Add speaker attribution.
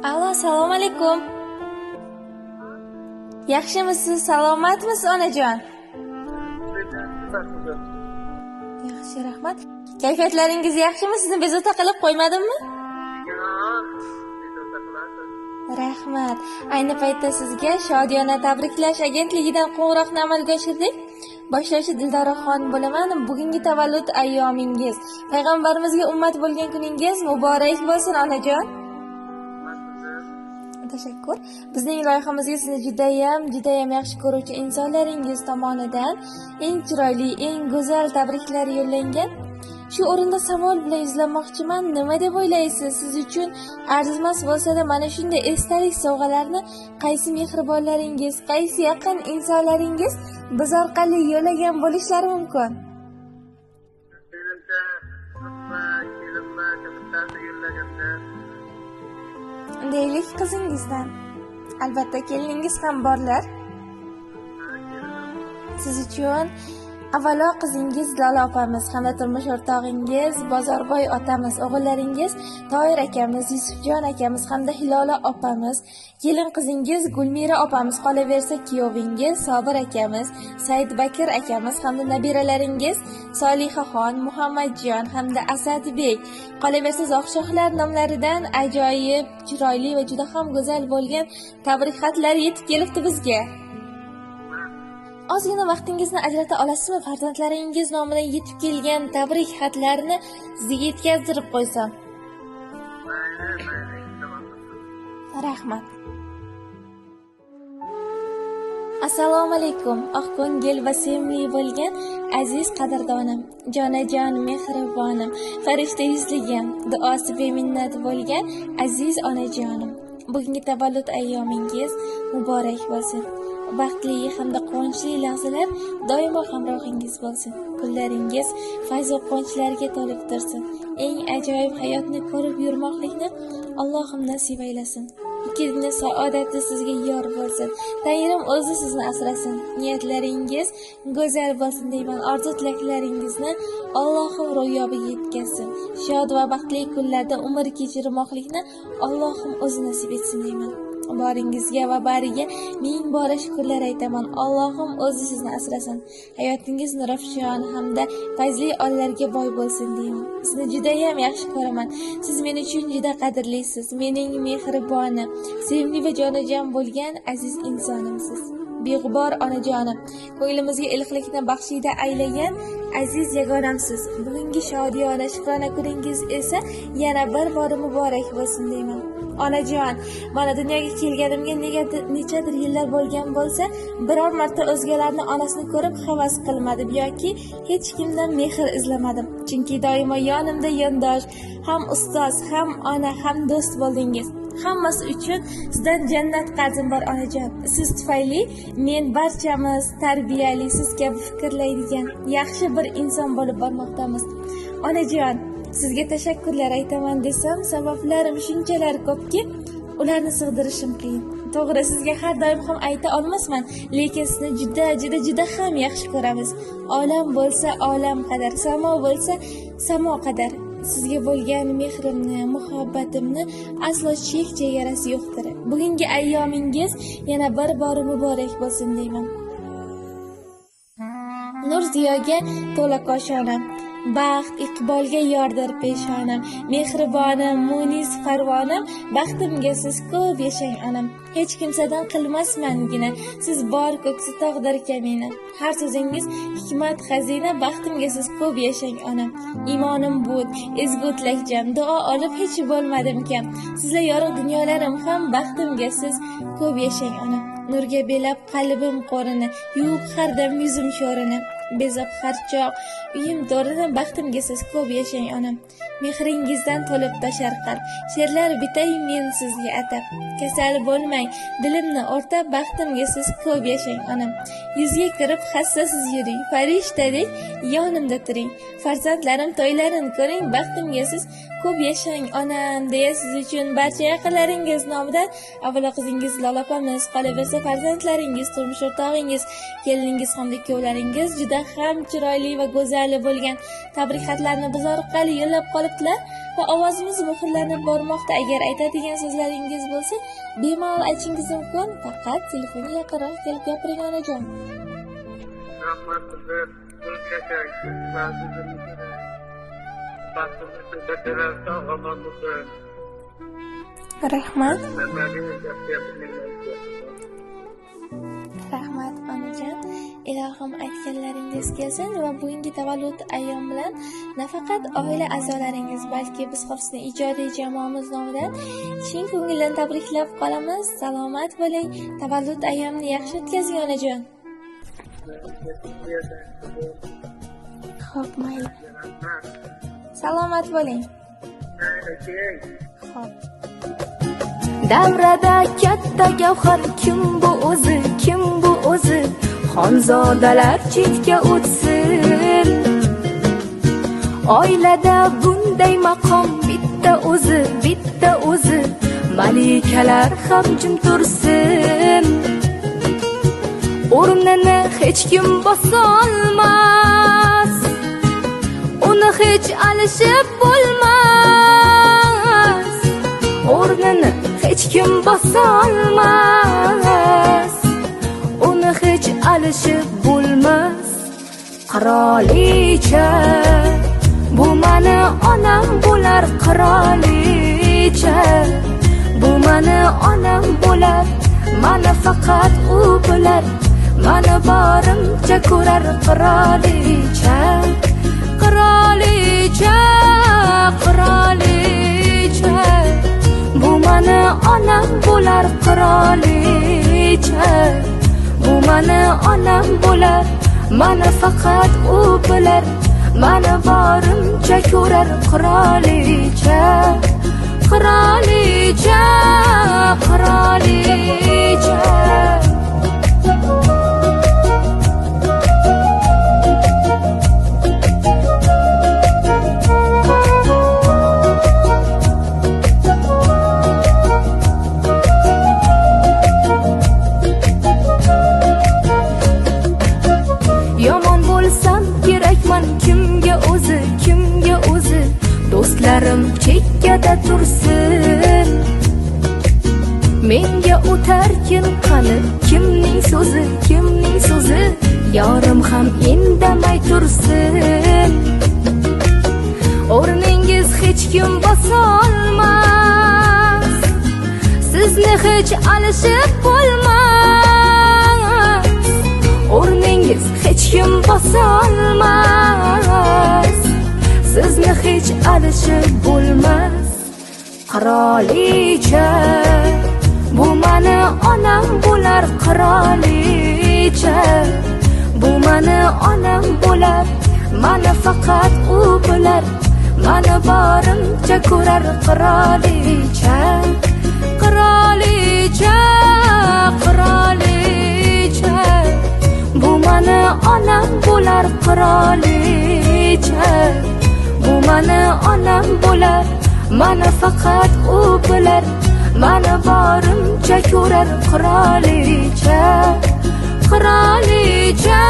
Speaker 1: Alo, assalomu alaykum. Yaxshimisiz, salomatmisiz onajon? Yaxshi, rahmat. Kayfiyatlaringiz yaxshimi? Sizni bezovta qilib qo'ymadimmi? Rahmat. Ayni paytda sizga Shodiyona tabriklash agentligidan qo'ng'iroqni amalga oshirdik. Boshlovchi Dildoraxon bo'laman. Bugungi tavallud ayyomingiz, payg'ambarimizga ummat bo'lgan kuningiz muborak bo'lsin onajon. Tashakkur. Bizning loyihamizga sizni judayam yaxshi ko'ruvchi insonlaringiz tomonidan eng chiroyli, eng go'zal tabriklar yo'llangan. Shu o'rinda savol bilan yuzlamoqchiman. Nima deb o'ylaysiz? Siz uchun arzimas bo'lsa-da mana shunday esdalik sovg'alarni qaysi mehribonlaringiz, qaysi yaqin insonlaringiz biz orqali yo'llagan bo'lishlari mumkin? Deylik qizingizdan. Albatta keliningiz ham borlar. Siz uchun avvalo qizingiz Lola opamiz hamda turmush o'rtog'ingiz Bozorboy otamiz, o'g'illaringiz Toyir akamiz, Yusufjon akamiz hamda Hilola opamiz, kelin qizingiz Gulmira opamiz, qolaversa kuyovingiz Sobir akamiz, Saidbakir akamiz hamda nabiralaringiz Solihaxon, Muhammadjon hamda Asadbek, qolaversa zohshohlar nomlaridan ajoyib, chiroyli va juda ham go'zal bo'lgan tabrik xatlar yetib kelibdi bizga. Ozgina vaqtingizni ajrata olasizmi? Farzandlaringiz nomidan yetib kelgan tabrik xatlarini sizga yetkazdirib qo'ysam. Rahmat. Assalomu alaykum. Oqko'ngil va sevimli bo'lgan aziz qadrdonim, jonajon mehribonim, farishta yuzligim, duosi beminnat bo'lgan aziz onajonim. Bugungi tavallud ayyomingiz muborak bo'lsin. Baxtli hamda quvonchli lahzalar doimo hamrohingiz bo'lsin. Kunlaringiz fayz va quvonchlarga to'lib tursin. Eng ajoyib hayotni ko'rib yurmoqlikni Allohim nasib aylasin. Ikki dunyo saodati sizga yor bo'lsin. Tangrim o'zi sizni asrasin. Niyatlaringiz go'zal bo'lsin deyman. Orzu tilaklaringizni Allohim ro'yobiga yetkazsin. Shod va baxtli kunlarda umr kechirmoqlikni Allohim o'zi nasib etsin deyman. Boringizga va bariga ming bora shukrlar aytaman. Allohim o'zi sizni asrasin. Hayotingiz nurafshon hamda fayzli onlarga boy bo'lsin deyman. Sizni juda ham yaxshi ko'raman. Siz men uchun juda qadrlisiz. Mening mehriboni, sevimli va jonajon bo'lgan aziz insonimsiz. Beg'ubor onajonim, ko'nglimizga iliqlikni baxshida aylagan aziz yagonamsiz. Bugungi shodiyona shukrona kuningiz esa yana bir bor muborak bo'lsin deyman. Onajon, mana dunyoga kelganimga nechadir yillar bo'lgan bo'lsa, biror marta o'zgalarning onasini ko'rib havas qilmadim yoki hech kimdan mehr izlamadim. Chunki doimo yonimda yondosh, ham ustoz, ham ona, ham do'st bo'ldingiz. Hammasi uchun sizdan jannat qarzim bor onajon. Siz tufayli men barchamiz tarbiyali, siz kabi fikrlaydigan yaxshi bir inson bo'lib bormoqdamiz. Onajon, sizga tashakkurlar aytaman desam, sabablarim shunchalar ko'pki, ularni sig'dirishim qiyin. To'g'ri, sizga har doim ham ayta olmasman, lekin sizni juda ham yaxshi ko'ramiz. Olam bo'lsa olam qadar, samo bo'lsa samo qadar. Sizga bo'lgan mehrimni, muhabbatimni aslo chek chegarasi yo'qdir. Bugungi ayyomingiz yana bir bor muborak bo'lsin deyman. Nur ziyoga to'la koshonam, baxt iqbolga yordir peshonam, mehribonim, munis farvonam, baxtimga siz ko'p yashang onam. Hech kimsadan qilmasmangina, siz bor ko'ksi tog'dir kamina. Har so'zingiz hikmat xazina, baxtimga siz ko'p yashang onam. Imonim but, ezgu tilakjam, duo olib hech bo'lmadim kam. Sizlar yorug' dunyolarim ham, baxtimga siz ko'p yashang onam. Nurga belab qalbim qo'rini, yuvib har dam yuzim sho'rini, bezab har choq uyim to'rini, baxtimga siz ko'p yashang onam. Mehringizdan to'lib toshar qalb, she'rlar bitay men sizga atab. Kasal bo'lmang, dilimni o'rtab, baxtimga siz ko'p yashang onam. Yuzga kirib hassasiz yuring, farishtadek yonimda turing. Farzandlarim to'ylarini ko'ring, baxtimga siz ko'p yashang onam deya siz uchun barcha yaqinlaringiz nomidan avvalo qizingiz Lola opamiz, qolaversa farzandlaringiz, turmush o'rtog'ingiz, keliningiz hamda kuyovlaringiz juda ham chiroyli va go'zal bo'lgan tabrik xatlarni biz orqali yo'llab qolibdilar va ovozimiz muhrlanib bormoqda. Agar aytadigan so'zlaringiz bo'lsa, bemalol aytishingiz mumkin. Faqat telefonga yaqinroq kelib gapiring onajon.
Speaker 2: Rahmat sizlar.
Speaker 1: Rahmat. Rahmat onajon. Ilohim aytganlaringiz kelsin va bugungi tavallud ayyom bilan nafaqat oila a'zolaringiz, balki biz Hofsni ijodiy jamoamiz nomidan chin ko'ngildan tabriklab qolamiz. Salomat bo'ling. Tavallud ayyomini yaxshi o'tkazing onajon. Xo'p, mayli. Salomat bo'ling. Xo'p.
Speaker 3: Davrada katta gavhar kim bu o'zi, kim bu o'zi? Xonzodalar chetga o'tsin. Oilada bunday maqom bitta o'zi, bitta o'zi. Malikalar ham jim tursin. O'rnini hech kim bosolmas. Uni hech alishib bo'lmas. O'rnini hech kim bosolmas. Uni hech alishib bo'lmas. Qirolicha, bu meni onam bo'lar. Qirolicha, bu meni onam bo'lar. Mani faqat u bilar. Mani borimcha ko'rar. Qirolicha, qirolicha, qirolicha, bu mani onam bo'lar. Qirolicha, bu mani onam bo'lar. Mani faqat u bilar. Mani borimcha ko'rar. Qirolicha, qirolicha, qirolicha. Yomon bo'lsam kerakman kimga o'zi, kimga o'zi? Do'stlarim chekkada tursin. Menga o'tarkin qani kimning so'zi, kimning so'zi? Yorim ham indamay tursin. O'rningiz hech kim bosolmas. Sizni hech alishib bo'lmas. O'rningiz hech kim bosolmas. Sizni hech alishib bo'lmas. Qirolicha, bu meni onam bo'lar. Qirolicha, bu meni onam bo'lar. Mani faqat u bilar. Mani borimcha ko'rar. Qirolicha, qirolicha, qirolicha, bu mani onam bo'lar. Qirolicha, bu mani onam bo'lar. Mani faqat u bilar. Mani borimcha ko'rar. Qirolicha, qirolicha,